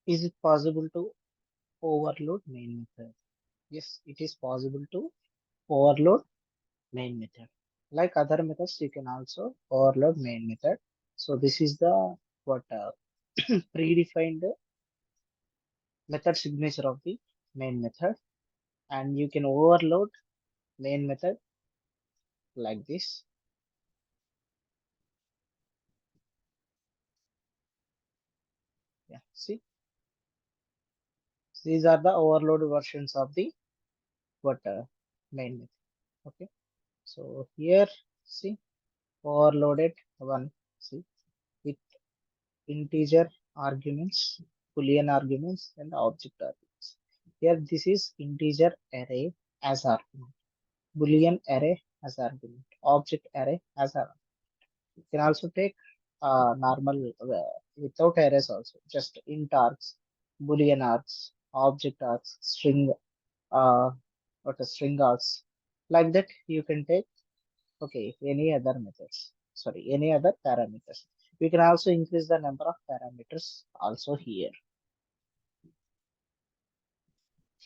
Is it possible to overload main method? Yes, it is possible to overload main method. Like other methods, you can also overload main method. So this is the what predefined method signature of the main method, and you can overload main method like this. Yeah, see, these are the overload versions of the what main method. Okay, so here see overloaded one. See with integer arguments, boolean arguments, and object arguments. Here, this is integer array as argument, boolean array as argument, object array as argument. You can also take normal without arrays also, just int args, boolean args, object args, string, uh, what a string args. Like that, you can take okay any other methods. Sorry, any other parameters. We can also increase the number of parameters also here.